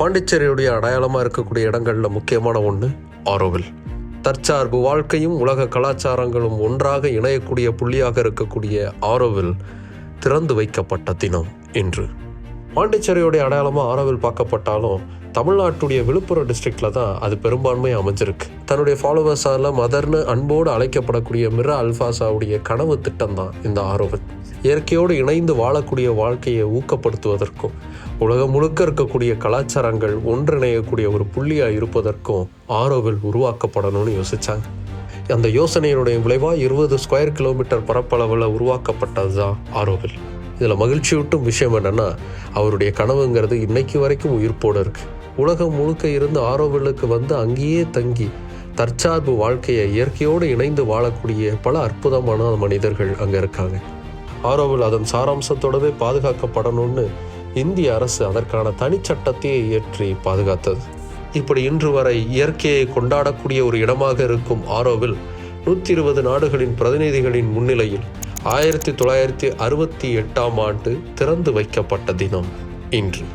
பாண்டிச்சேரியுடைய அடையாளமாக இருக்கக்கூடிய இடங்களில் முக்கியமான ஒன்று ஆரோவில். தற்சார்பு வாழ்க்கையும் உலக கலாச்சாரங்களும் ஒன்றாக இணையக்கூடிய புள்ளியாக இருக்கக்கூடிய ஆரோவில் திறந்து வைக்கப்பட்ட தினம் இன்று. பாண்டிச்சேரியுடைய அடையாளமாக ஆரோவில் பார்க்கப்பட்டாலும் தமிழ்நாட்டுடைய விழுப்புரம் டிஸ்ட்ரிக்டில் தான் அது பெரும்பான்மையாக அமைஞ்சிருக்கு. தன்னுடைய ஃபாலோவர்ஸால் மதர்னு அன்போடு அழைக்கப்படக்கூடிய மிரா அல்ஃபாஸாவுடைய கனவு திட்டம் தான் இந்த ஆரோவில். இயற்கையோடு இணைந்து வாழக்கூடிய வாழ்க்கையை ஊக்கப்படுத்துவதற்கும் உலகம் முழுக்க இருக்கக்கூடிய கலாச்சாரங்கள் ஒன்றிணையக்கூடிய ஒரு புள்ளியாக இருப்பதற்கும் ஆரோவில் உருவாக்கப்படணும்னு யோசித்தாங்க. அந்த யோசனையினுடைய விளைவாக 20 ஸ்கொயர் கிலோமீட்டர் பரப்பளவில் உருவாக்கப்பட்டது தான் ஆரோவில். இதில் மகிழ்ச்சியூட்டும் விஷயம் என்னென்னா, அவருடைய கனவுங்கிறது இன்னைக்கு வரைக்கும் உயிர்ப்போடு இருக்குது. உலகம் முழுக்க இருந்து ஆரோவிலுக்கு வந்து அங்கேயே தங்கி தற்சார்பு வாழ்க்கையை இயற்கையோடு இணைந்து வாழக்கூடிய பல அற்புதமான மனிதர்கள் அங்கே இருக்காங்க. ஆரோவில் அதன் சாராம்சத்தோடவே பாதுகாக்கப்படணும்னு இந்திய அரசு அதற்கான தனிச்சட்டத்தையே இயற்றி பாதுகாத்தது. இப்படி இன்று வரை இயற்கையை கொண்டாடக்கூடிய ஒரு இடமாக இருக்கும் ஆரோவில் 120 நாடுகளின் பிரதிநிதிகளின் முன்னிலையில் 1968 திறந்து வைக்கப்பட்ட தினம் இன்று.